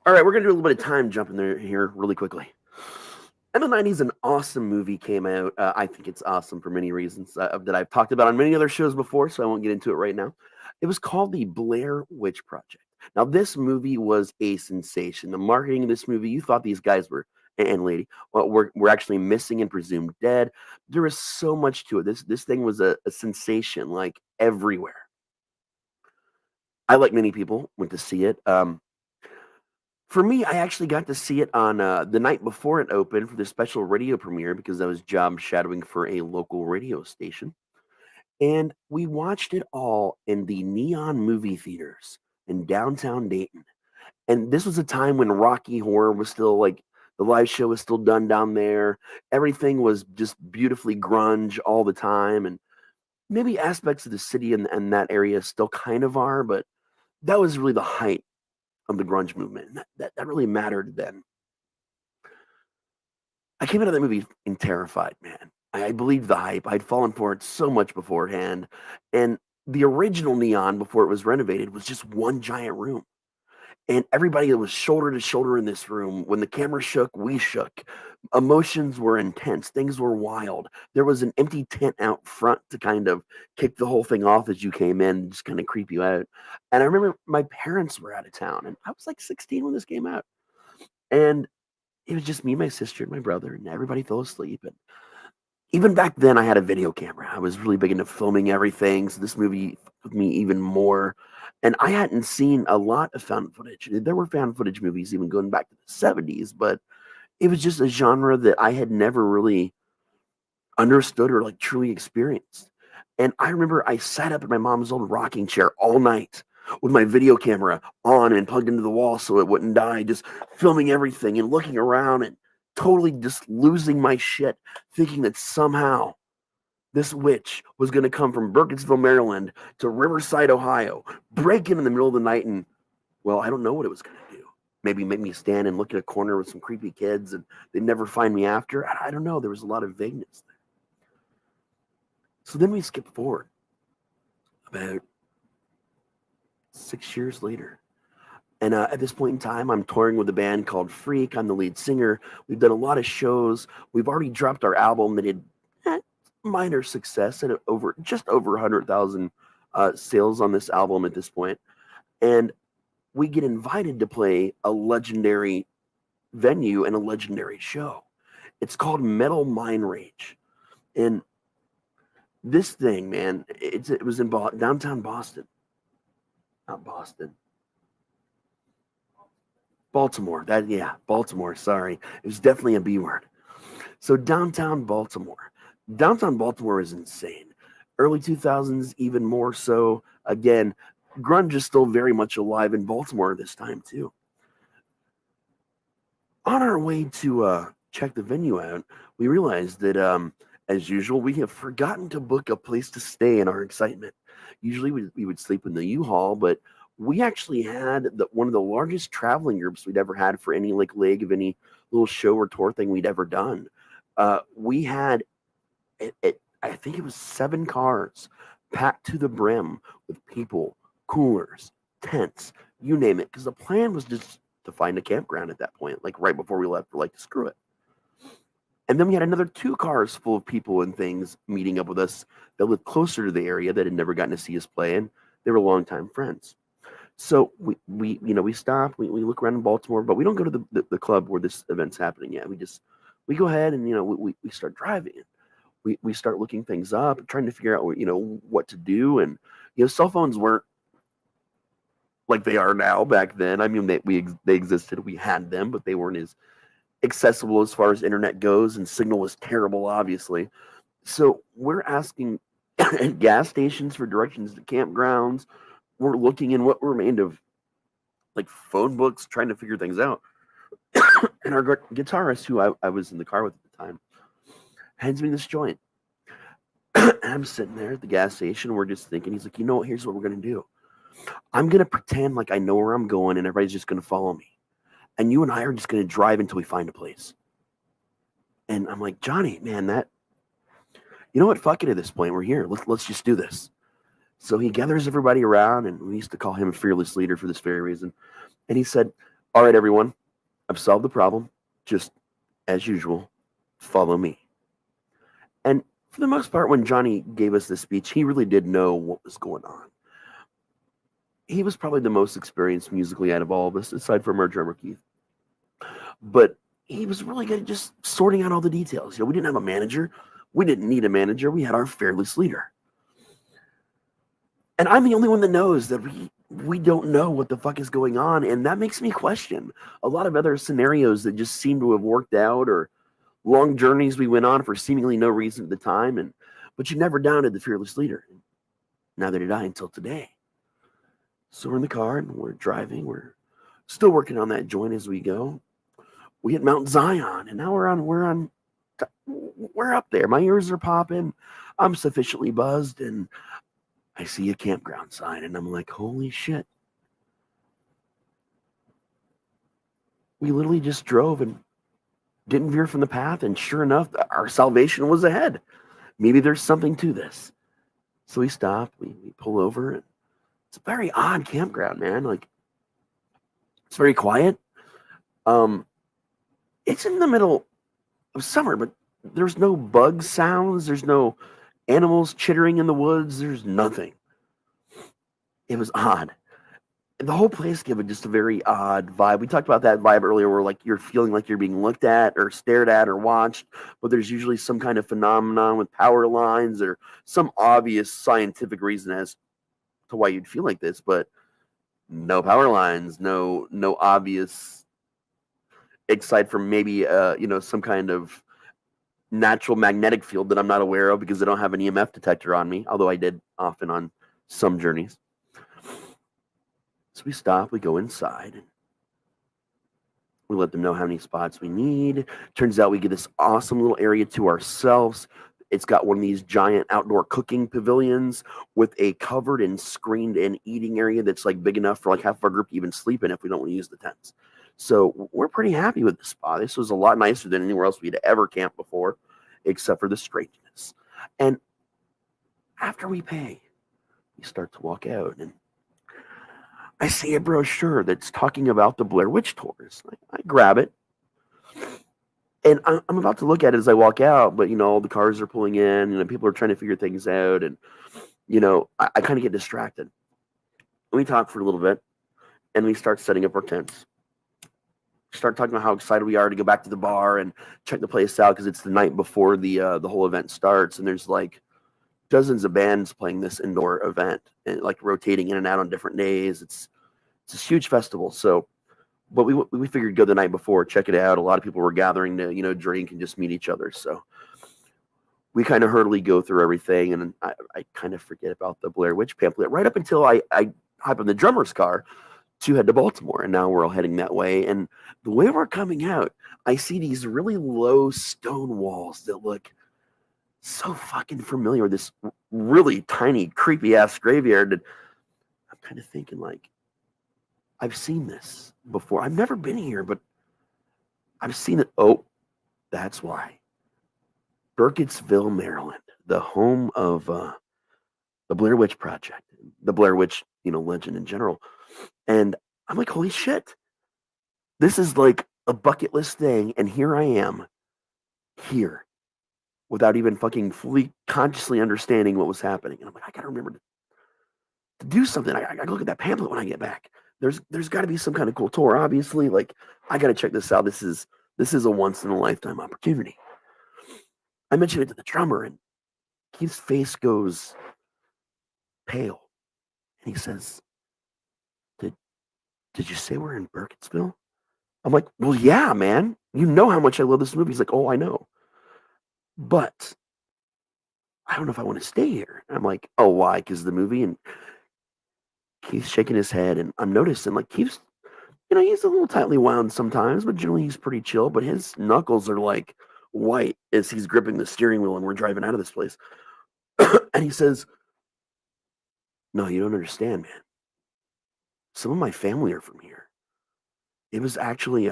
All right, we're going to do a little bit of time jumping there here really quickly. In the 90s, an awesome movie came out. I think it's awesome for many reasons that I've talked about on many other shows before, so I won't get into it right now. It was called The Blair Witch Project. Now, this movie was a sensation. The marketing of this movie, you thought these guys were, and lady, were actually missing and presumed dead. There was so much to it. This thing was a sensation, like everywhere. I, like many people, went to see it. For me, I actually got to see it on the night before it opened for the special radio premiere because I was job shadowing for a local radio station. And we watched it all in the Neon movie theaters in downtown Dayton. And this was a time when Rocky Horror was still like the live show was still done down there. Everything was just beautifully grunge all the time. And maybe aspects of the city and that area still kind of are, but that was really the height of the grunge movement. And that really mattered then. I came out of that movie and terrified, man. I believed the hype. I'd fallen for it so much beforehand. And the original Neon, before it was renovated, was just one giant room. And everybody was shoulder to shoulder in this room. When the camera shook, we shook. Emotions were intense. Things were wild. There was an empty tent out front to kind of kick the whole thing off as you came in, just kind of creep you out. And I remember my parents were out of town, and I was like 16 when this came out. And it was just me, my sister, and my brother, and everybody fell asleep. And even back then, I had a video camera. I was really big into filming everything. So this movie with me even more. And I hadn't seen a lot of found footage. There were found footage movies even going back to the 70s, but it was just a genre that I had never really understood or like truly experienced. And I remember I sat up in my mom's old rocking chair all night with my video camera on and plugged into the wall so it wouldn't die, just filming everything and looking around and totally just losing my shit, thinking that somehow this witch was going to come from Burkittsville, Maryland to Riverside, Ohio, break in the middle of the night and, well, I don't know what it was going to do. Maybe make me stand and look at a corner with some creepy kids and they'd never find me after. I don't know. There was a lot of vagueness there. So then we skip forward about 6 years later. And at this point in time, I'm touring with a band called Freak. I'm the lead singer. We've done a lot of shows. We've already dropped our album that had minor success at just over 100,000 sales on this album at this point. And we get invited to play a legendary venue and a legendary show. It's called Metal Mind Rage. And this thing, man, it was in downtown Boston. Not Boston. Baltimore. Baltimore. Sorry. It was definitely a B word. So downtown Baltimore. Downtown Baltimore is insane. Early 2000s, even more so. Again, grunge is still very much alive in Baltimore this time, too. On our way to check the venue out, we realized that, as usual, we have forgotten to book a place to stay in our excitement. Usually we would sleep in the U-Haul, but we actually had one of the largest traveling groups we'd ever had for any like leg of any little show or tour thing we'd ever done. We had I think it was 7 cars packed to the brim with people, coolers, tents, you name it. Because the plan was just to find a campground at that point, like right before we left, we're like, screw it. And then we had another 2 cars full of people and things meeting up with us that lived closer to the area that had never gotten to see us play, and they were longtime friends. So we stop, we look around in Baltimore, but we don't go to the club where this event's happening yet. We go ahead and we start driving. We start looking things up, trying to figure out what to do, and cell phones weren't like they are now back then. I mean, they existed, we had them, but they weren't as accessible as far as internet goes, and signal was terrible, obviously. So we're asking at gas stations for directions to campgrounds. We're looking in what remained of like phone books, trying to figure things out. And our guitarist, who I was in the car with at the time, hands me this joint. And I'm sitting there at the gas station. We're just thinking, he's like, here's what we're going to do. I'm going to pretend like I know where I'm going and everybody's just going to follow me. And you and I are just going to drive until we find a place. And I'm like, Johnny, man, you know what? Fuck it at this point. We're here. Let's just do this. So he gathers everybody around, and we used to call him a fearless leader for this very reason. And he said, All right, everyone, I've solved the problem. Just as usual, follow me. And for the most part, when Johnny gave us this speech, he really did know what was going on. He was probably the most experienced musically out of all of us, aside from our drummer Keith. But he was really good at just sorting out all the details. We didn't have a manager. We didn't need a manager. We had our fearless leader. And I'm the only one that knows that we don't know what the fuck is going on, and that makes me question a lot of other scenarios that just seem to have worked out, or long journeys we went on for seemingly no reason at the time, but you never doubted the fearless leader. Neither did I until today. So we're in the car and we're driving. We're still working on that joint as we go. We hit Mount Zion, and now we're up there. My ears are popping. I'm sufficiently buzzed, and I see a campground sign, and I'm like, holy shit. We literally just drove and didn't veer from the path, and sure enough, our salvation was ahead. Maybe there's something to this. So we stop, we pull over, and it's a very odd campground, man. Like, it's very quiet. It's in the middle of summer, but there's no bug sounds, there's no animals chittering in the woods, there's nothing. It was odd. The whole place gave it just a very odd vibe. We talked about that vibe earlier, where like you're feeling like you're being looked at or stared at or watched, but there's usually some kind of phenomenon with power lines or some obvious scientific reason as to why you'd feel like this, but no power lines, no obvious, aside from maybe some kind of natural magnetic field that I'm not aware of because I don't have an EMF detector on me, although I did often on some journeys. So we stop, we go inside, and we let them know how many spots we need. Turns out we get this awesome little area to ourselves. It's got one of these giant outdoor cooking pavilions with a covered and screened in eating area that's like big enough for like half of our group to even sleep in if we don't want to use the tents. So we're pretty happy with the spot. This was a lot nicer than anywhere else we'd ever camped before, except for the strangeness. And after we pay, we start to walk out, and I see a brochure that's talking about the Blair Witch tours. I grab it, and I'm about to look at it as I walk out, but all the cars are pulling in, and people are trying to figure things out, and I kind of get distracted. And we talk for a little bit, and we start setting up our tents. Start talking about how excited we are to go back to the bar and check the place out because it's the night before the whole event starts, and there's like dozens of bands playing this indoor event and like rotating in and out on different days. It's a huge festival. So, but we figured go the night before, check it out. A lot of people were gathering to drink and just meet each other. So we kind of hurriedly go through everything, and I kind of forget about the Blair Witch pamphlet right up until I hop in the drummer's car to head to Baltimore, and now we're all heading that way. And the way we're coming out, I see these really low stone walls that look so fucking familiar. This really tiny, creepy ass graveyard. And I'm kind of thinking, like, I've seen this before. I've never been here, but I've seen it. Oh, that's why. Burkittsville, Maryland, the home of the Blair Witch Project, the Blair Witch, legend in general. And I'm like, holy shit. This is like a bucket list thing, and here I am, here, without even fucking fully consciously understanding what was happening. And I'm like, I gotta remember to do something. I gotta look at that pamphlet when I get back. There's got to be some kind of cool tour. Obviously, like I gotta check this out. This is a once in a lifetime opportunity. I mentioned it to the drummer, and Keith's face goes pale, and he says, "Did you say we're in Burkittsville?" I'm like, "Well, yeah, man. You know how much I love this movie." He's like, "Oh, I know, but I don't know if I want to stay here." I'm like, "Oh, why? Because of the movie?" And Keith's shaking his head, and I'm noticing like he's a little tightly wound sometimes, but generally he's pretty chill. But his knuckles are like white as he's gripping the steering wheel, and we're driving out of this place. And he says, "No, you don't understand, man. Some of my family are from here. It was actually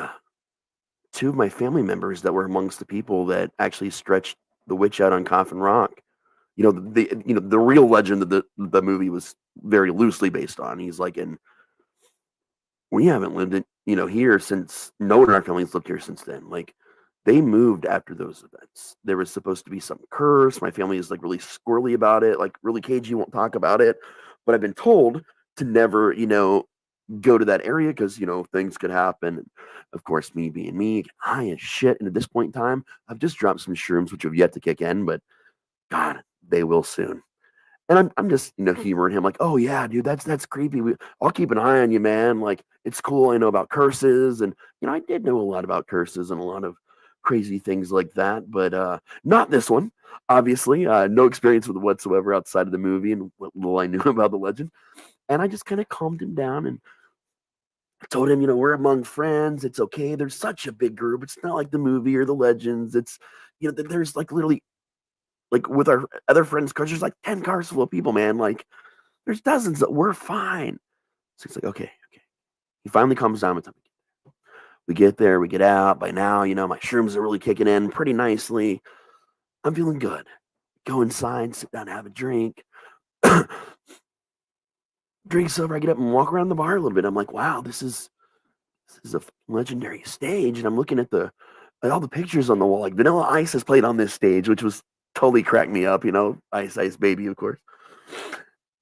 two of my family members that were amongst the people that actually stretched the witch out on Coffin Rock. The real legend that the movie was very loosely based on." He's like, "And we haven't lived here since no one in our family's lived here since then. Like, they moved after those events. There was supposed to be some curse. My family is like really squirrely about it, like really cagey, won't talk about it. But I've been told to never, go to that area because things could happen. And of course, me being me, high as shit. And at this point in time, I've just dropped some shrooms which have yet to kick in, but God, they will soon. And I'm just, humoring him like, "Oh yeah, dude, that's creepy. I'll keep an eye on you, man. Like, it's cool. I know about curses, and I did know a lot about curses and a lot of crazy things like that, but not this one. Obviously, no experience with it whatsoever outside of the movie and what little I knew about the legend. And I just kind of calmed him down and told him, we're among friends. It's okay. There's such a big group. It's not like the movie or the legends. It's, there's like literally like with our other friends' cars, there's like 10 cars full of people, man. Like, there's dozens that we're fine. So he's like, okay, okay. He finally calms down with them. We get there, we get out. By now, my shrooms are really kicking in pretty nicely. I'm feeling good. Go inside, sit down, have a drink. Drink's over. I get up and walk around the bar a little bit. I'm like, wow, this is a legendary stage. And I'm looking at all the pictures on the wall. Like Vanilla Ice has played on this stage, which was totally cracked me up. Ice Ice Baby, of course.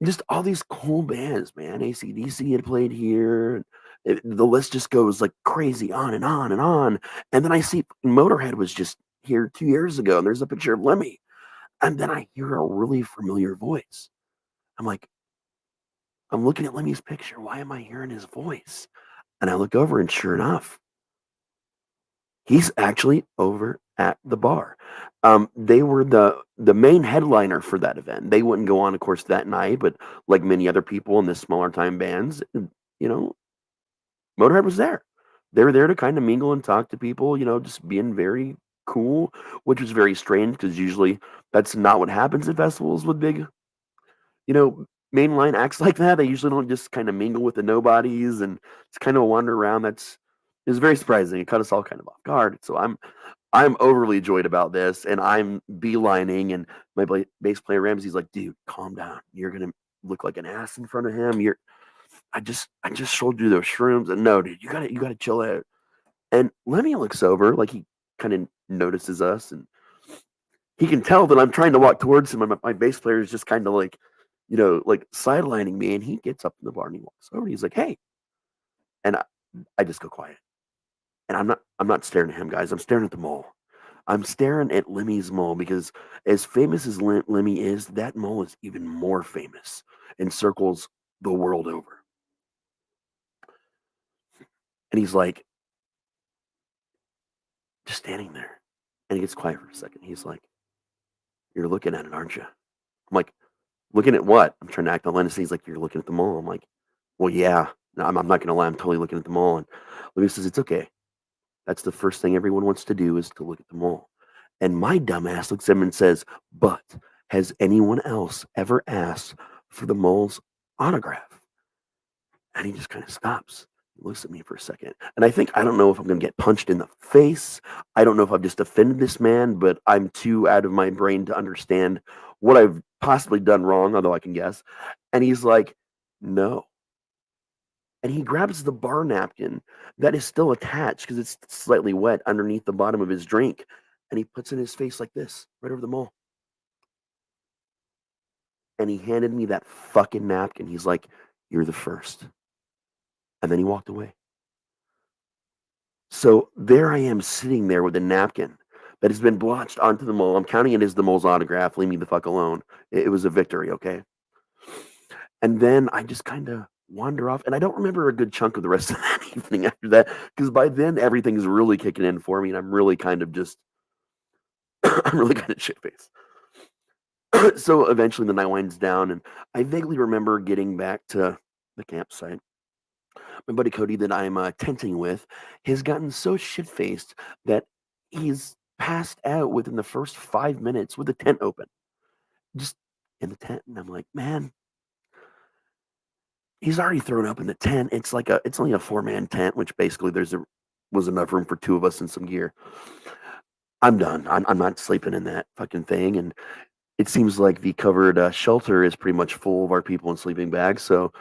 Just all these cool bands, man. AC/DC had played here. The list just goes like crazy on and on and on. And then I see Motorhead was just here 2 years ago, and there's a picture of Lemmy. And then I hear a really familiar voice. I'm like, I'm looking at Lemmy's picture. Why am I hearing his voice? And I look over, and sure enough, he's actually over at the bar. They were the main headliner for that event. They wouldn't go on, of course, that night, but like many other people in the smaller time bands, you know, Motorhead was there. They were there to kind of mingle and talk to people, just being very cool, which was very strange because usually that's not what happens at festivals with big, mainline acts like that. They usually don't just kind of mingle with the nobodies and it's kind of a wander around. Is very surprising. It caught us all kind of off guard. So I'm overly joyed about this, and I'm beelining. And my bass player Ramsey's like, "Dude, calm down. You're gonna look like an ass in front of him. I just showed you those shrooms, and no, dude, you gotta chill out." And Lemmy looks over, like he kind of notices us, and he can tell that I'm trying to walk towards him. And my bass player is just kind of like, like sidelining me. And he gets up in the bar and he walks over. And he's like, "Hey," and I just go quiet. And I'm not staring at him, guys. I'm staring at the mole. I'm staring at Lemmy's mole because as famous as Lemmy is, that mole is even more famous and circles the world over. And he's like just standing there. And he gets quiet for a second. He's like, "You're looking at it, aren't you?" I'm like, "Looking at what?" I'm trying to act on He's like, "You're looking at the mole." I'm like, "Well, yeah." No, I'm not going to lie. I'm totally looking at the mole. And Lemmy says, "It's okay. That's the first thing everyone wants to do is to look at the mole." And my dumbass looks at him and says, "But has anyone else ever asked for the mole's autograph?" And he just kind of stops. He looks at me for a second. And I don't know if I'm going to get punched in the face. I don't know if I've just offended this man, but I'm too out of my brain to understand what I've possibly done wrong, although I can guess. And he's like, "No." And he grabs the bar napkin that is still attached because it's slightly wet underneath the bottom of his drink, and he puts it in his face like this, right over the mole. And he handed me that fucking napkin. He's like, "You're the first." And then he walked away. So there I am sitting there with a napkin that has been blotched onto the mole. I'm counting it as the mole's autograph. Leave me the fuck alone. It was a victory, okay? And then I just kind of wander off, and I don't remember a good chunk of the rest of that evening after that, because by then everything's really kicking in for me, and I'm really kind of just, I'm really kind of shit faced. So eventually the night winds down, and I vaguely remember getting back to the campsite. My buddy Cody that I'm tenting with has gotten so shit faced that he's passed out within the first 5 minutes with the tent open, just in the tent. And I'm like, man, he's already thrown up in the tent. It's only a 4-man tent, which basically was enough room for two of us and some gear. I'm done. I'm not sleeping in that fucking thing. And it seems like the covered shelter is pretty much full of our people in sleeping bags. So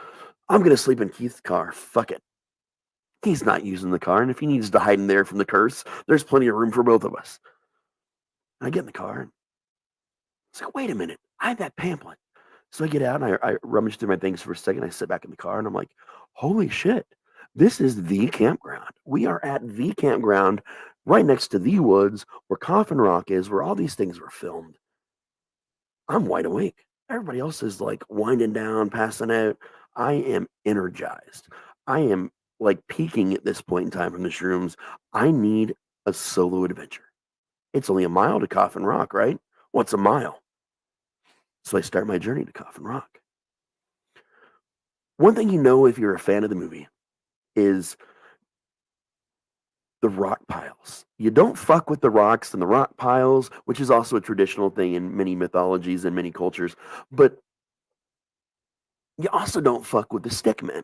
I'm gonna sleep in Keith's car. Fuck it. He's not using the car, and if he needs to hide in there from the curse, there's plenty of room for both of us. And I get in the car, and it's like, wait a minute, I have that pamphlet. So I get out, and I rummage through my things for a second. I sit back in the car, and I'm like, holy shit, this is the campground. We are at the campground right next to the woods where Coffin Rock is, where all these things were filmed. I'm wide awake. Everybody else is like winding down, passing out. I am energized. I am like peaking at this point in time from the shrooms. I need a solo adventure. It's only a mile to Coffin Rock, right? What's a mile? So I start my journey to Coffin Rock. One thing you know if you're a fan of the movie is the rock piles. You don't fuck with the rocks and the rock piles, which is also a traditional thing in many mythologies and many cultures. But you also don't fuck with the stickmen.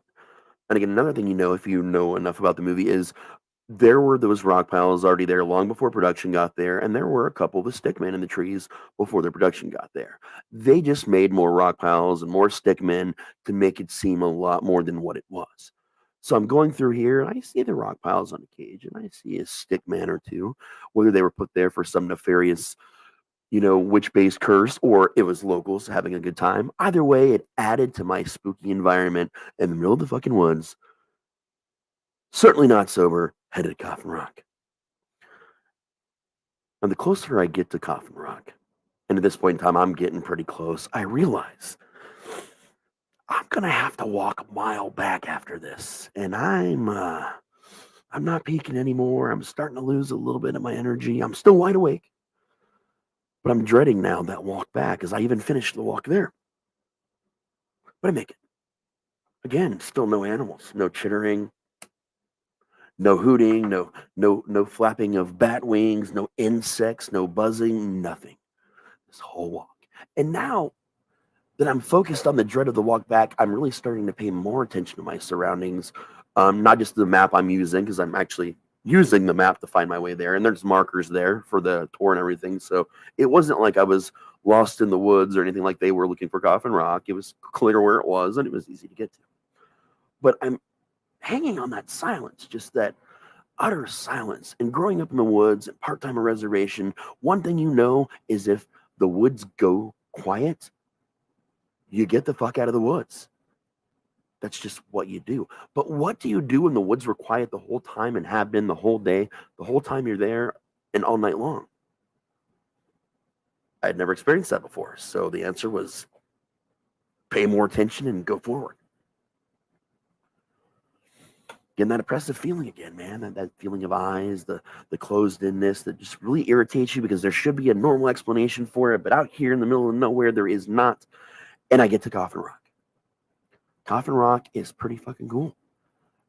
And again, another thing you know if you know enough about the movie is there were those rock piles already there long before production got there, and there were a couple of the stickmen in the trees before the production got there. They just made more rock piles and more stickmen to make it seem a lot more than what it was. So I'm going through here and I see the rock piles on the cage and I see a stickman or two, whether they were put there for some nefarious, witch-based curse or it was locals having a good time. Either way, it added to my spooky environment in the middle of the fucking woods. Certainly not sober, headed to Coffin Rock. And the closer I get to Coffin Rock, and at this point in time, I'm getting pretty close, I realize I'm gonna have to walk a mile back after this. And I'm not peaking anymore. I'm starting to lose a little bit of my energy. I'm still wide awake. But I'm dreading now that walk back as I even finished the walk there. But I make it. Again, still no animals, no chittering, no hooting, no flapping of bat wings, no insects, no buzzing, nothing. This whole walk. And now that I'm focused on the dread of the walk back, I'm really starting to pay more attention to my surroundings. Not just the map I'm using, because I'm actually using the map to find my way there. And there's markers there for the tour and everything. So it wasn't like I was lost in the woods or anything like they were looking for Coffin Rock. It was clear where it was and it was easy to get to. But I'm hanging on that silence, just that utter silence. And growing up in the woods and part-time reservation, one thing you know is if the woods go quiet, you get the fuck out of the woods. That's just what you do. But what do you do when the woods were quiet the whole time and have been the whole day, the whole time you're there and all night long? I had never experienced that before. So the answer was pay more attention and go forward. Getting that oppressive feeling again, man. That feeling of eyes, the closed-inness that just really irritates you because there should be a normal explanation for it. But out here in the middle of nowhere, there is not. And I get to Coffin Rock. Coffin Rock is pretty fucking cool.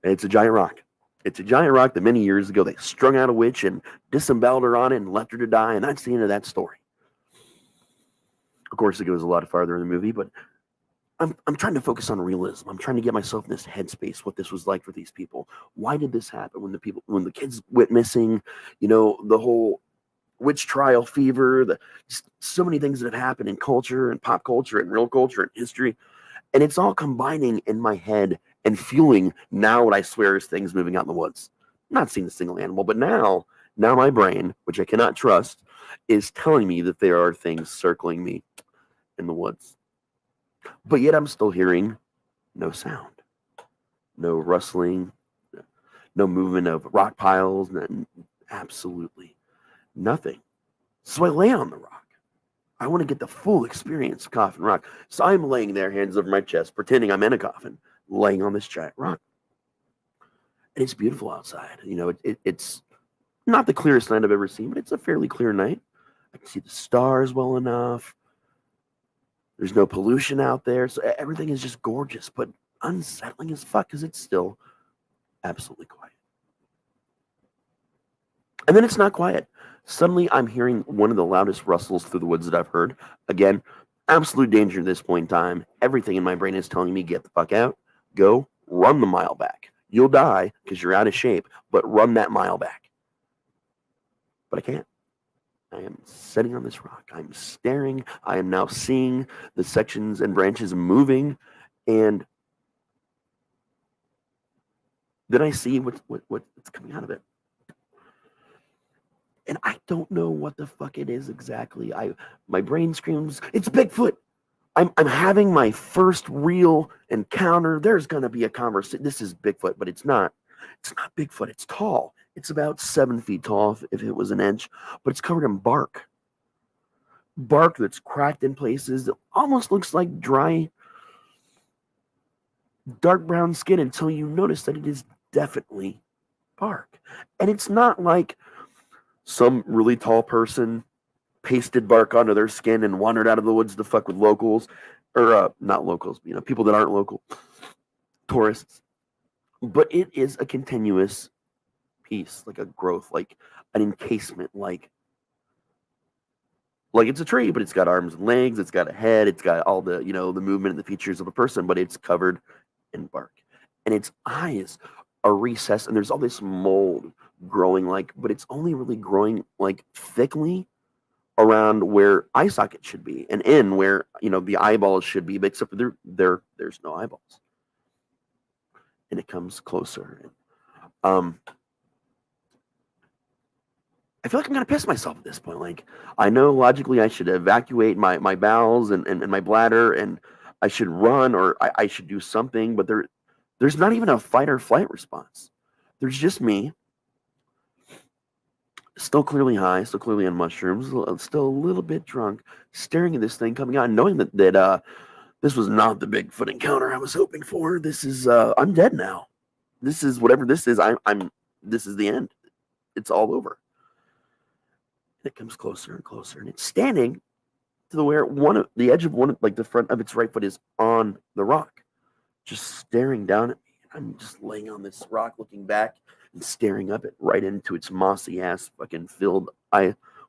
It's a giant rock. It's a giant rock that many years ago they strung out a witch and disemboweled her on it and left her to die, and that's the end of that story. Of course, it goes a lot farther in the movie, but I'm trying to focus on realism. I'm trying to get myself in this headspace, what this was like for these people. Why did this happen when the kids went missing? The whole witch trial fever, so many things that have happened in culture and pop culture and real culture and history. And it's all combining in my head and fueling now what I swear is things moving out in the woods. I'm not seeing a single animal, but now my brain, which I cannot trust, is telling me that there are things circling me in the woods. But yet I'm still hearing no sound, no rustling, no movement of rock piles, absolutely nothing. So I lay on the rock. I want to get the full experience of Coffin Rock. So I'm laying there, hands over my chest, pretending I'm in a coffin, laying on this giant rock. And it's beautiful outside. It's not the clearest night I've ever seen, but it's a fairly clear night. I can see the stars well enough. There's no pollution out there. So everything is just gorgeous, but unsettling as fuck because it's still absolutely quiet. And then it's not quiet. Suddenly, I'm hearing one of the loudest rustles through the woods that I've heard. Again, absolute danger at this point in time. Everything in my brain is telling me, get the fuck out. Go, run the mile back. You'll die because you're out of shape, but run that mile back. But I can't. I am sitting on this rock. I'm staring. I am now seeing the sections and branches moving. And Then I see what's coming out of it, and I don't know what the fuck it is exactly. My brain screams, "It's Bigfoot!" I'm having my first real encounter. There's gonna be a conversation. This is Bigfoot, but it's not. It's not Bigfoot. It's tall. It's about 7 feet tall if it was an inch, but it's covered in bark. Bark that's cracked in places. It almost looks like dry, dark brown skin until you notice that it is definitely bark. And it's not like some really tall person pasted bark onto their skin and wandered out of the woods to fuck with locals, or not locals, people that aren't local, tourists. But it is a continuous piece, like a growth, like an encasement, like it's a tree, but it's got arms and legs, it's got a head, it's got all the the movement and the features of a person, but it's covered in bark, and its eyes are recessed, and there's all this mold growing, but it's only really growing like thickly around where eye socket should be and in where the eyeballs should be, but except for there's no eyeballs, and it comes closer. And, I feel like I'm gonna piss myself at this point. Like, I know logically I should evacuate my bowels and my bladder, and I should run, or I should do something, but there's not even a fight or flight response. There's just me, still clearly high, still clearly on mushrooms, still a little bit drunk, staring at this thing coming out, and knowing that this was not the Bigfoot encounter I was hoping for. This is I'm dead now. This is whatever this is. I'm this is the end. It's all over. And it comes closer and closer, and it's standing to the where one of the edge of like the front of its right foot is on the rock, just staring down at me. I'm just laying on this rock, looking back and staring up it right into its mossy ass fucking filled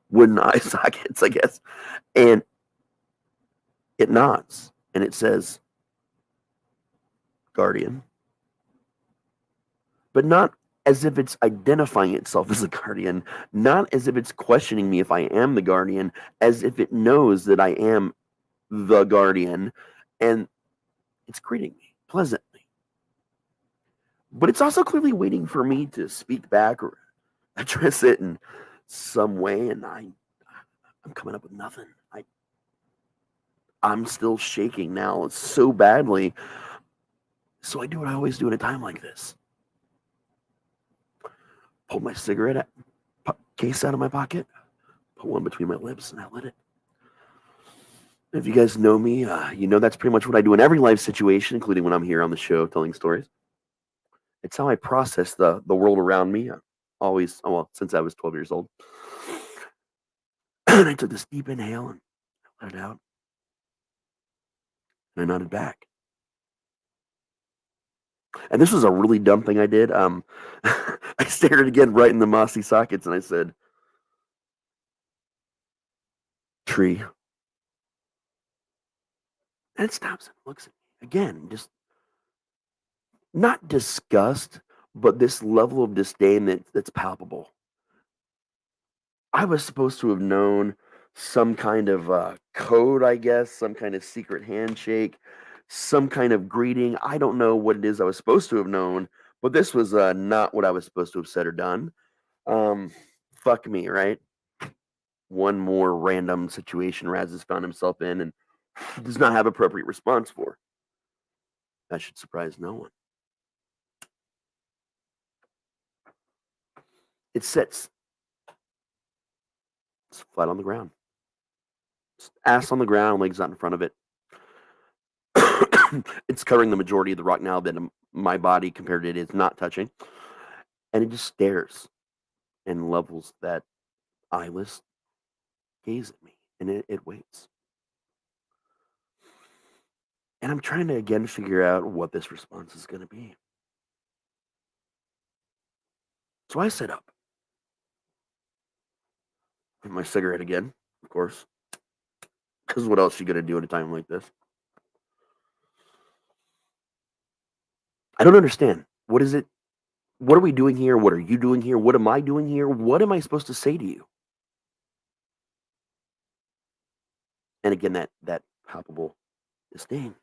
wooden eye sockets, I guess. And it nods and it says, "Guardian," but not as if it's identifying itself as a guardian, not as if it's questioning me if I am the guardian, as if it knows that I am the guardian, and it's greeting me pleasantly. But it's also clearly waiting for me to speak back or address it in some way, and I'm coming up with nothing. I'm still shaking now so badly. So I do what I always do at a time like this. Pull my cigarette case out of my pocket, put one between my lips, and I lit it. If you guys know me, you know that's pretty much what I do in every life situation, including when I'm here on the show telling stories. It's how I process the world around me. Always, well, since I was 12 years old. And I took this deep inhale and let it out, and I nodded back. And this was a really dumb thing I did. I stared it again right in the mossy sockets, and I said, "Tree." And it stops and looks at me again, just not disgust, but this level of disdain that's palpable. I was supposed to have known some kind of code, I guess, some kind of secret handshake, some kind of greeting. I don't know what it is I was supposed to have known, but this was not what I was supposed to have said or done. Um, Fuck me, right? One more random situation Raz has found himself in and does not have appropriate response for. That should surprise no one. It sits. It's flat on the ground. It's ass on the ground, legs out in front of it. It's covering the majority of the rock now that my body compared to it is not touching. And it just stares and levels that eyeless gaze at me. And it waits. And I'm trying to again figure out what this response is going to be. So I sit up. Hit my cigarette again, of course. Because what else are you going to do at a time like this? I don't understand. What is it? What are we doing here? What are you doing here? What am I doing here? What am I supposed to say to you? And again, that palpable disdain.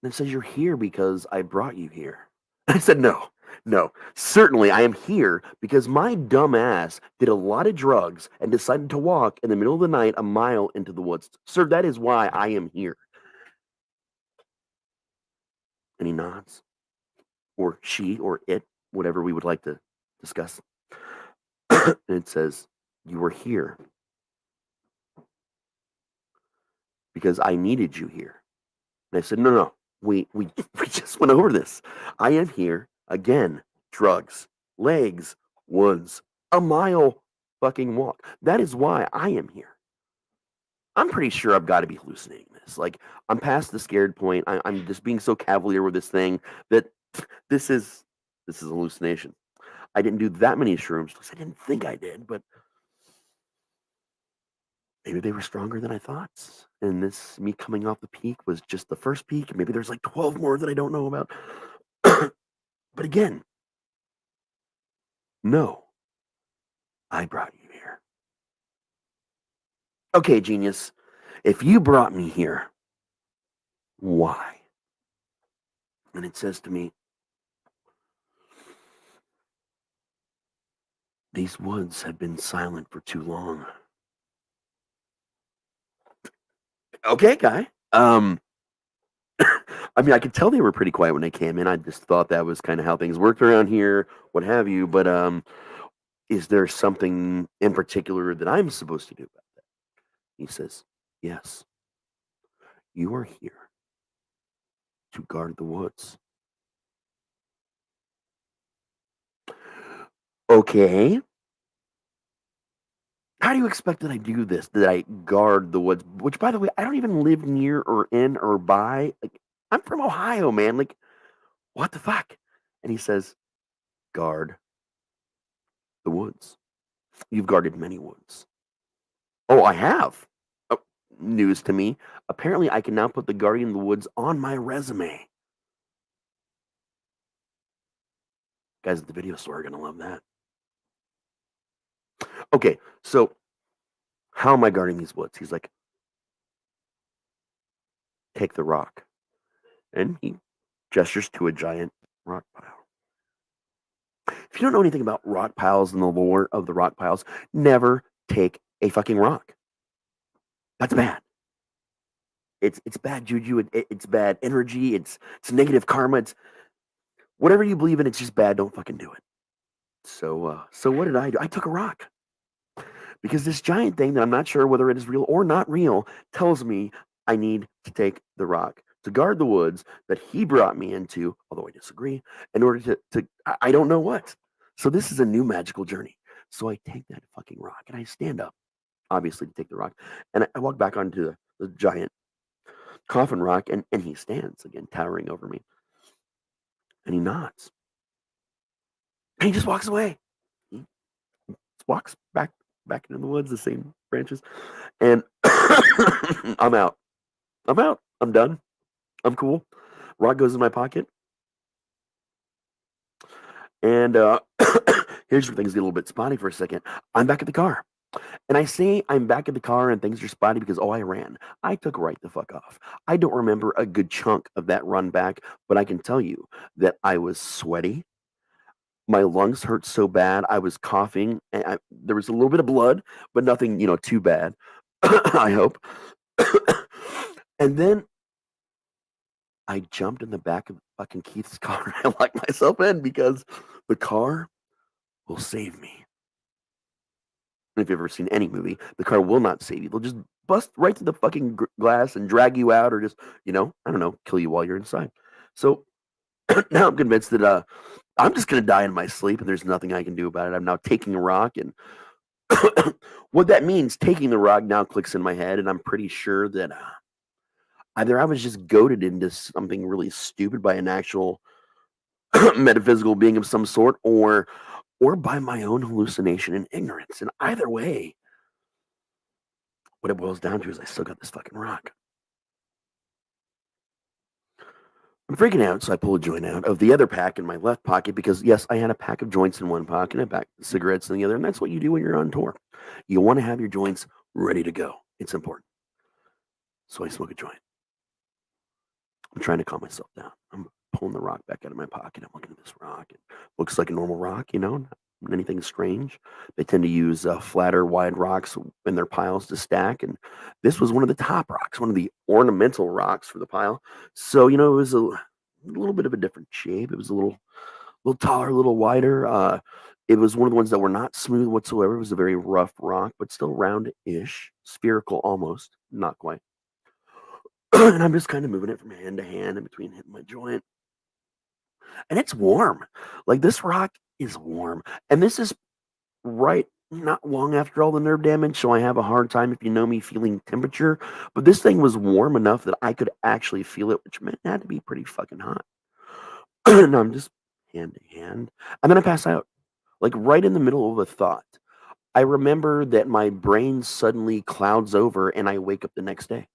And it says you're here because I brought you here. I said, no, no. Certainly I am here because my dumb ass did a lot of drugs and decided to walk in the middle of the night a mile into the woods. Sir, that is why I am here. And he nods. Or she or it, whatever we would like to discuss. And it says, you were here because I needed you here. And I said, no, no, we we just went over this. I am here again. Drugs, legs, woods, a mile fucking walk. That is why I am here. I'm pretty sure I've got to be hallucinating this. Like, I'm past the scared point. I'm just being so cavalier with this thing that this is a hallucination. I didn't do that many shrooms. At least I didn't think I did, but maybe they were stronger than I thought. And this me coming off the peak was just the first peak. Maybe there's like 12 more that I don't know about. But again, no, I brought you here. Okay, genius. If you brought me here, why? And it says to me, these woods have been silent for too long. Okay, guy. I mean, I could tell they were pretty quiet when they came in. I just thought that was kind of how things worked around here, what have you. But is there something in particular that I'm supposed to do about that? He says, yes, you are here to guard the woods. Okay. How do you expect that I do this? That I guard the woods? Which, by the way, I don't even live near or in or by. Like, I'm from Ohio, man. Like, what the fuck? And he says, guard the woods. You've guarded many woods. Oh, I have. Oh, news to me. Apparently, I can now put the Guardian of the Woods on my resume. Guys at the video store are going to love that. Okay, so how am I guarding these woods? He's like, take the rock. And he gestures to a giant rock pile. If you don't know anything about rock piles and the lore of the rock piles, never take a fucking rock. That's bad. It's bad juju. It's bad energy. It's negative karma. It's whatever you believe in. It's just bad. Don't fucking do it. So what did I do? I took a rock because this giant thing that I'm not sure whether it is real or not real tells me I need to take the rock to guard the woods that he brought me into, although I disagree, in order to I don't know what. So this is a new magical journey. So I take that fucking rock and I stand up, obviously, to take the rock. And I walk back onto the giant coffin rock, and he stands again, towering over me. And he nods. And he just walks away. He walks back into the woods, the same branches. And I'm out. I'm out. I'm done. I'm cool. Rock goes in my pocket. And here's where things get a little bit spotty for a second. I'm back at the car. And I say I'm back at the car and things are spotty because, I ran. I took right the fuck off. I don't remember a good chunk of that run back, but I can tell you that I was sweaty. My lungs hurt so bad. I was coughing. And there was a little bit of blood, but nothing, too bad. I hope. And then I jumped in the back of fucking Keith's car and I locked myself in because the car will save me. If you've ever seen any movie, the car will not save you. They'll just bust right through the fucking glass and drag you out or just, I don't know, kill you while you're inside. So now I'm convinced that I'm just going to die in my sleep and there's nothing I can do about it. I'm now taking a rock. And what that means, taking the rock now clicks in my head. And I'm pretty sure that either I was just goaded into something really stupid by an actual metaphysical being of some sort, or by my own hallucination and ignorance. And either way, what it boils down to is I still got this fucking rock. I'm freaking out, so I pull a joint out of the other pack in my left pocket because, yes, I had a pack of joints in one pocket and a pack of cigarettes in the other, and that's what you do when you're on tour. You want to have your joints ready to go. It's important. So I smoke a joint. I'm trying to calm myself down. I'm pulling the rock back out of my pocket. I'm looking at this rock. It looks like a normal rock, not anything strange. They tend to use flatter, wide rocks in their piles to stack. And this was one of the top rocks, one of the ornamental rocks for the pile. So, it was a little bit of a different shape. It was a little taller, a little wider. It was one of the ones that were not smooth whatsoever. It was a very rough rock, but still round-ish, spherical almost, not quite. And I'm just kind of moving it from hand to hand in between hitting my joint. And it's warm. Like this rock is warm. And this is right not long after all the nerve damage. So I have a hard time, if you know me, feeling temperature. But this thing was warm enough that I could actually feel it, which meant it had to be pretty fucking hot. And I'm just hand to hand. And then I pass out, like right in the middle of a thought. I remember that my brain suddenly clouds over and I wake up the next day.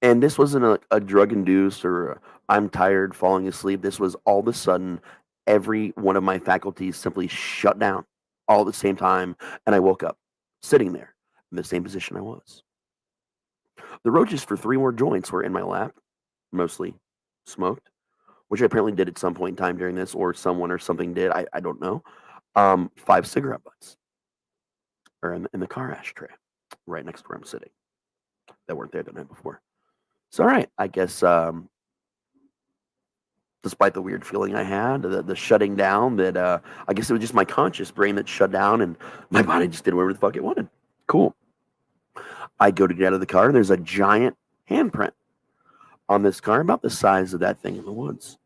And this wasn't a drug induced or I'm tired, falling asleep. This was all of a sudden, every one of my faculties simply shut down all at the same time. And I woke up sitting there in the same position I was. The roaches for 3 more joints were in my lap, mostly smoked, which I apparently did at some point in time during this, or someone or something did. I don't know. 5 cigarette butts are in the car ashtray right next to where I'm sitting that weren't there the night before. So, all right, I guess despite the weird feeling I had, the shutting down, that I guess it was just my conscious brain that shut down and my body just did whatever the fuck it wanted. Cool. I go to get out of the car, and there's a giant handprint on this car, about the size of that thing in the woods.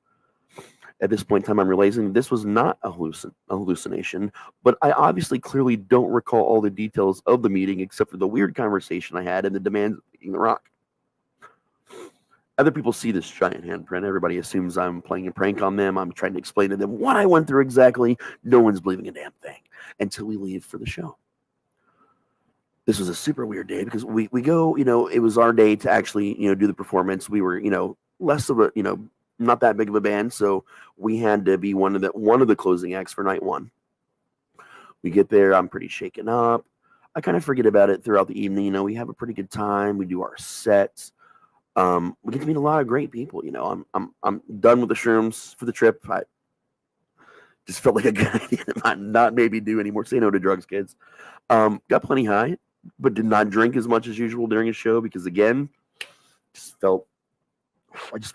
At this point in time, I'm realizing this was not a hallucination, but I obviously clearly don't recall all the details of the meeting except for the weird conversation I had and the demands of taking the rock. Other people see this giant handprint. Everybody assumes I'm playing a prank on them. I'm trying to explain to them what I went through exactly. No one's believing a damn thing until we leave for the show. This was a super weird day because we go, it was our day to actually, do the performance. We were, less of a, not that big of a band, so we had to be one of the closing acts for night one. We get there, I'm pretty shaken up. I kind of forget about it throughout the evening. We have a pretty good time. We do our sets. We get to meet a lot of great people. I'm done with the shrooms for the trip. I just felt like a good idea to not maybe do anymore. Say no to drugs, kids. Got plenty high, but did not drink as much as usual during a show because again, I just felt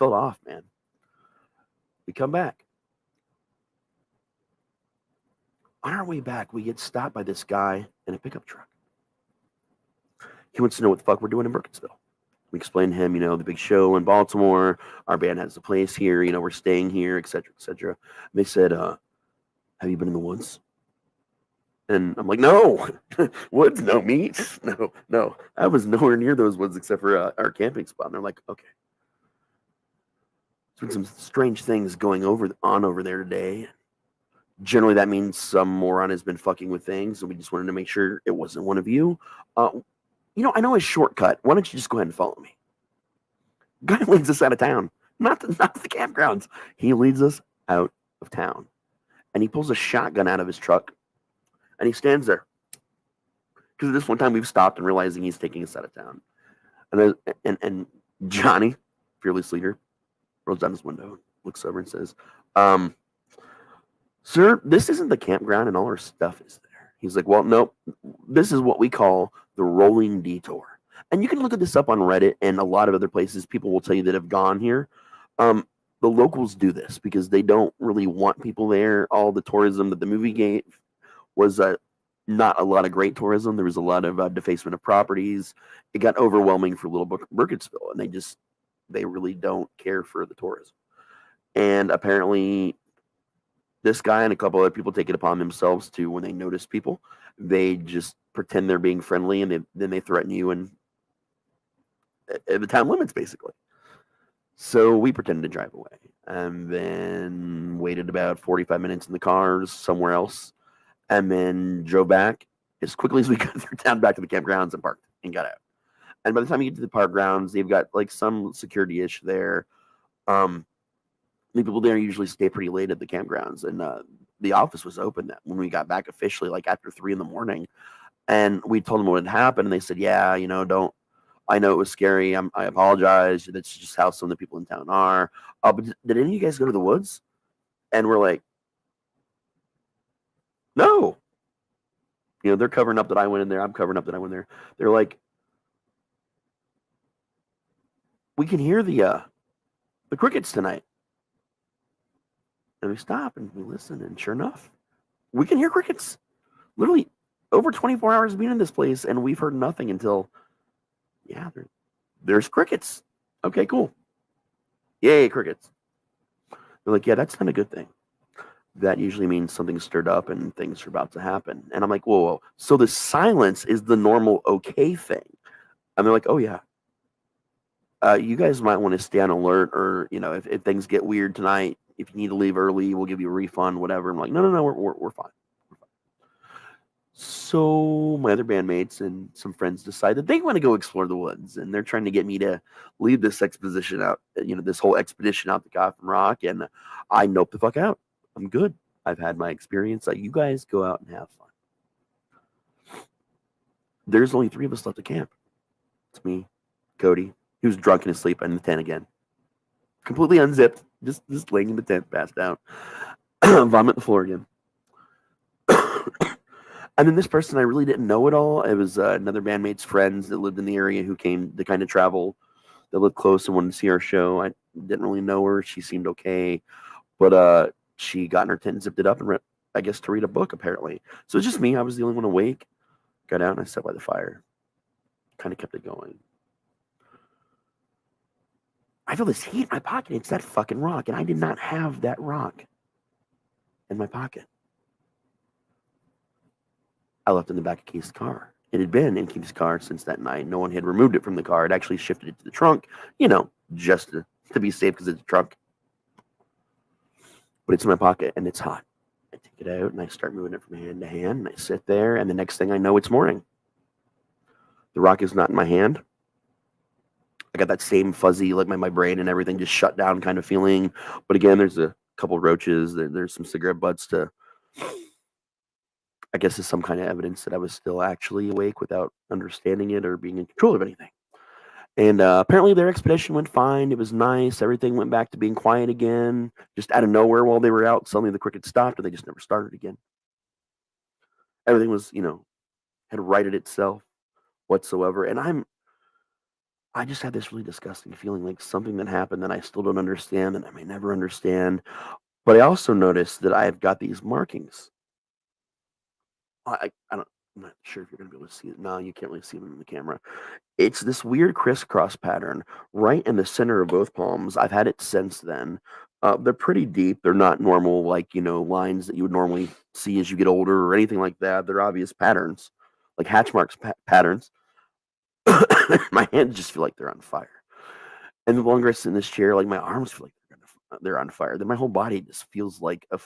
off, man. We come back. On our way back, we get stopped by this guy in a pickup truck. He wants to know what the fuck we're doing in Burkittsville. We explained to him, the big show in Baltimore. Our band has a place here. We're staying here, etc., etc. They said, "Have you been in the woods?" And I'm like, "No, woods, no meat, no. I was nowhere near those woods except for our camping spot." And they're like, "Okay." There's been some strange things going on over there today. Generally, that means some moron has been fucking with things, and we just wanted to make sure it wasn't one of you. I know a shortcut. Why don't you just go ahead and follow me? Guy leads us out of town, not to the campgrounds. He leads us out of town, and he pulls a shotgun out of his truck, and he stands there. Because at this one time, we've stopped and realizing he's taking us out of town. And Johnny, fearless leader, rolls down his window, looks over and says, "Sir, this isn't the campground and all our stuff is there." He's like, "Well, nope. This is what we call the rolling detour." And you can look at this up on Reddit and a lot of other places. People will tell you that have gone here. The locals do this because they don't really want people there. All the tourism that the movie gave was not a lot of great tourism. There was a lot of defacement of properties. It got overwhelming for little Burkittsville, and they really don't care for the tourism. And apparently, this guy and a couple other people take it upon themselves to, when they notice people, they just pretend they're being friendly, and then they threaten you and at the town limits, basically. So we pretended to drive away, and then waited about 45 minutes in the cars somewhere else, and then drove back as quickly as we could through town back to the campgrounds and parked and got out. And by the time you get to the park grounds, they've got like some security issue there. The people there usually stay pretty late at the campgrounds, and the office was open when we got back officially, like after 3 a.m. And we told them what had happened, and they said, "Yeah, don't I know it was scary. I apologize. That's just how some of the people in town are. But did any of you guys go to the woods? And we're like, no. They're covering up that I went in there. I'm covering up that I went there. They're like, we can hear the crickets tonight. And we stop and we listen, and sure enough, we can hear crickets. Literally over 24 hours being in this place, and we've heard nothing until, yeah, there's crickets. Okay, cool. Yay, crickets. They're like, yeah, that's not a good thing. That usually means something stirred up and things are about to happen. And I'm like, whoa, whoa. So the silence is the normal okay thing. And they're like, oh, yeah. You guys might want to stay on alert, or, if things get weird tonight, if you need to leave early, we'll give you a refund, whatever. I'm like, no, no, no, we're fine. So my other bandmates and some friends decide that they want to go explore the woods, and they're trying to get me to lead this expedition out, this whole expedition out to Gotham Rock, and I nope the fuck out. I'm good. I've had my experience. Like, you guys go out and have fun. There's only 3 of us left at camp. It's me, Cody, who's drunk and asleep in the tent again, completely unzipped, just laying in the tent, passed out, vomit the floor again. And then this person I really didn't know at all. It was another bandmate's friends that lived in the area who came to kind of travel, that lived close and wanted to see our show. I didn't really know her. She seemed okay, but she got in her tent and zipped it up and I guess to read a book apparently. So it's just me. I was the only one awake. Got out and I sat by the fire. Kind of kept it going. I feel this heat in my pocket. It's that fucking rock, and I did not have that rock in my pocket. I left it in the back of Keith's car. It had been in Keith's car since that night. No one had removed it from the car. It actually shifted it to the trunk, just to be safe because it's a trunk. But it's in my pocket, and it's hot. I take it out, and I start moving it from hand to hand, and I sit there, and the next thing I know, it's morning. The rock is not in my hand. I got that same fuzzy, like my brain and everything just shut down kind of feeling. But again, there's a couple roaches. There's some cigarette butts to, I guess, is some kind of evidence that I was still actually awake without understanding it or being in control of anything. And apparently their expedition went fine. It was nice. Everything went back to being quiet again. Just out of nowhere while they were out, suddenly the crickets stopped and they just never started again. Everything was, had righted itself whatsoever. And I just had this really disgusting feeling, like something that happened that I still don't understand and I may never understand. But I also noticed that I've got these markings. I don't, I'm not sure if you're going to be able to see it. No, you can't really see them in the camera. It's this weird crisscross pattern right in the center of both palms. I've had it since then. They're pretty deep. They're not normal, like, lines that you would normally see as you get older or anything like that. They're obvious patterns, like hatch marks patterns. My hands just feel like they're on fire. And the longer I sit in this chair, like my arms feel like they're on fire. Then my whole body just feels like like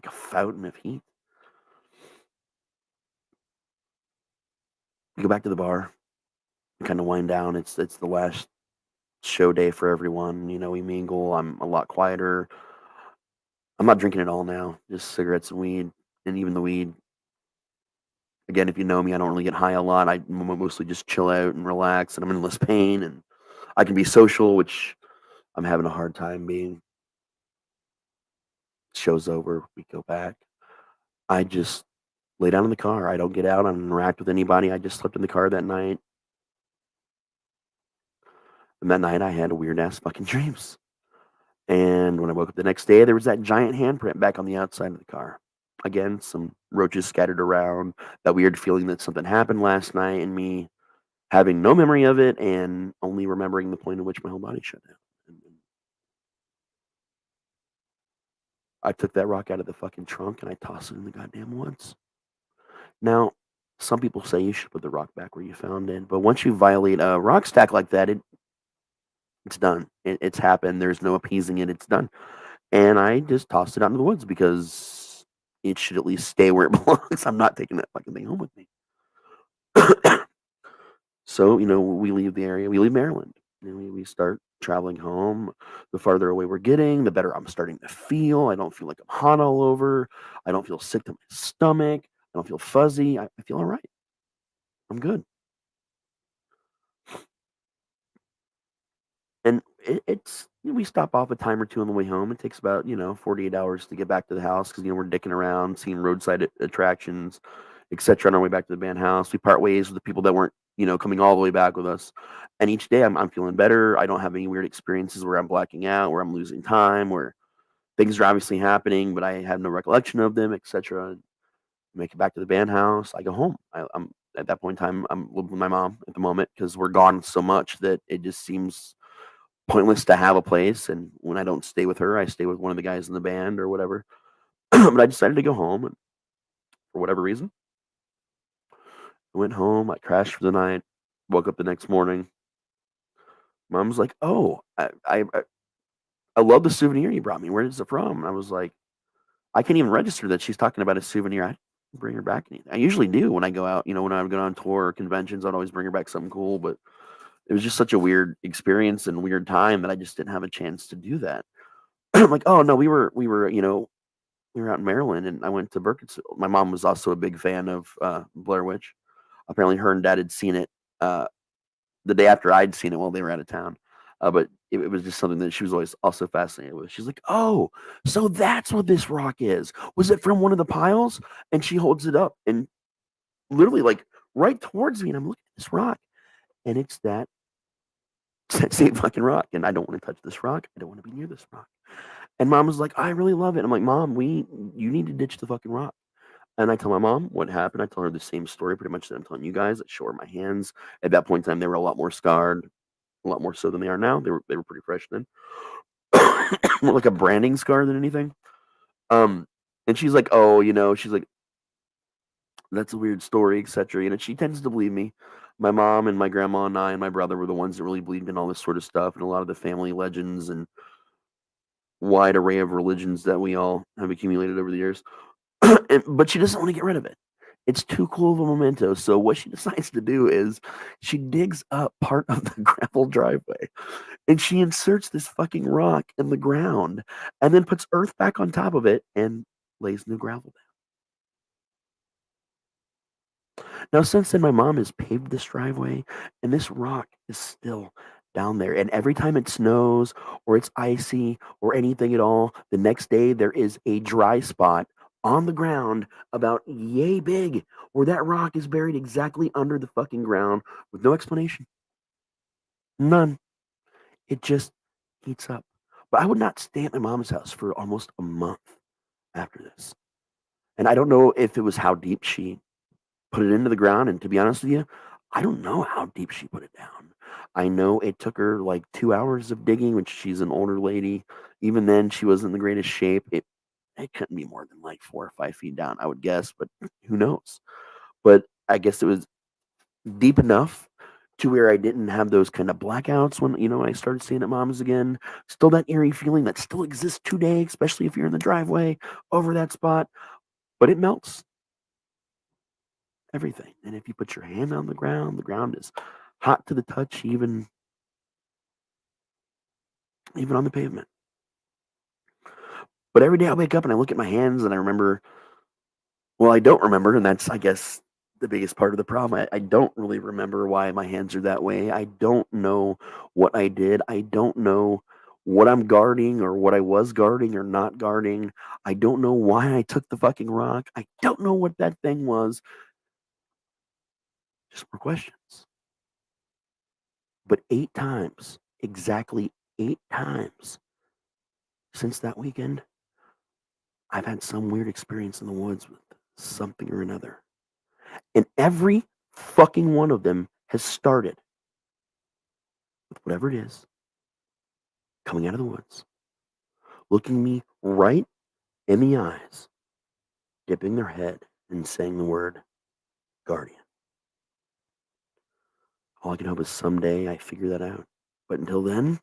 a fountain of heat. We go back to the bar, kind of wind down. It's the last show day for everyone. We mingle. I'm a lot quieter. I'm not drinking at all now. Just cigarettes and weed, and even the weed. Again, if you know me, I don't really get high a lot. I mostly just chill out and relax, and I'm in less pain, and I can be social, which I'm having a hard time being. Show's over. We go back. I just lay down in the car. I don't get out. I don't interact with anybody. I just slept in the car that night. And that night I had weird ass fucking dreams. And when I woke up the next day, there was that giant handprint back on the outside of the car. Again, some roaches scattered around, that weird feeling that something happened last night, and me having no memory of it and only remembering the point at which my whole body shut down. And I took that rock out of the fucking trunk and I tossed it in the goddamn woods. Now, some people say you should put the rock back where you found it, but once you violate a rock stack like that, it's done. It's happened. There's no appeasing it. It's done. And I just tossed it out into the woods because it should at least stay where it belongs. I'm not taking that fucking thing home with me. So, we leave the area. We leave Maryland. And we start traveling home. The farther away we're getting, the better I'm starting to feel. I don't feel like I'm hot all over. I don't feel sick to my stomach. I don't feel fuzzy. I feel all right. I'm good. And it's we stop off a time or two on the way home. It takes about 48 hours to get back to the house because we're dicking around, seeing roadside attractions, etc. On our way back to the band house, we part ways with the people that weren't coming all the way back with us. And each day I'm feeling better. I don't have any weird experiences where I'm blacking out, where I'm losing time, where things are obviously happening, but I have no recollection of them, etc. Make it back to the band house. I go home. I'm at that point in time. I'm living with my mom at the moment because we're gone so much that it just seems pointless to have a place. And when I don't stay with her, I stay with one of the guys in the band or whatever. But I decided to go home, and for whatever reason, I went home. I crashed for the night. Woke up the next morning. Mom's like, "Oh, I love the souvenir you brought me. Where is it from?" And I was like, I can't even register that she's talking about a souvenir. I didn't bring her back anything. I usually do when I go out. When I'm going on tour or conventions, I'd always bring her back something cool. But it was just such a weird experience and weird time that I just didn't have a chance to do that. I'm like, oh no, we were out in Maryland and I went to Burkittsville. My mom was also a big fan of Blair Witch. Apparently, her and dad had seen it uh, the day after I'd seen it while they were out of town. But it was just something that she was always also fascinated with. She's like, "Oh, so that's what this rock is. Was it from one of the piles?" And she holds it up and literally like right towards me, and I'm looking at this rock, and it's that same fucking rock. And I don't want to touch this rock. I don't want to be near this rock. And mom was like, "I really love it." I'm like, "Mom, you need to ditch the fucking rock." And I tell my mom what happened. I tell her the same story pretty much that I'm telling you guys. I show her my hands. At that point in time, they were a lot more scarred, a lot more so than they are now. They were pretty fresh then. More like a branding scar than anything. Um, and she's like, "Oh, she's like, that's a weird story, etc." She tends to believe me. My mom and my grandma and I and my brother were the ones that really believed in all this sort of stuff and a lot of the family legends and wide array of religions that we all have accumulated over the years. But she doesn't want to get rid of it. It's too cool of a memento. So what she decides to do is she digs up part of the gravel driveway and she inserts this fucking rock in the ground and then puts earth back on top of it and lays new gravel down. Now, since then, my mom has paved this driveway and this rock is still down there. And every time it snows or it's icy or anything at all, the next day there is a dry spot on the ground about yay big where that rock is buried exactly under the fucking ground with no explanation. None. It just heats up. But I would not stay at my mom's house for almost a month after this. And I don't know if it was how deep she put it into the ground. And to be honest with you, I don't know how deep she put it down. I know it took her like 2 hours of digging, which she's an older lady. Even then, she wasn't in the greatest shape. It couldn't be more than like 4 or 5 feet down, I would guess, but who knows? But I guess it was deep enough to where I didn't have those kind of blackouts when I started seeing at mom's again. Still that eerie feeling that still exists today, especially if you're in the driveway over that spot. But it melts everything. And if you put your hand on the ground is hot to the touch, even on the pavement. But every day I wake up and I look at my hands and I remember, well, I don't remember, and that's, I guess, the biggest part of the problem. I don't really remember why my hands are that way. I don't know what I did. I don't know what I'm guarding or what I was guarding or not guarding. I don't know why I took the fucking rock. I don't know what that thing was. Just more questions. But 8 times, exactly 8 times since that weekend, I've had some weird experience in the woods with something or another. And every fucking one of them has started with whatever it is coming out of the woods, looking me right in the eyes, dipping their head and saying the word guardian. All I can hope is someday I figure that out. But until then,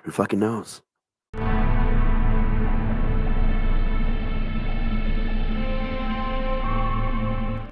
who fucking knows?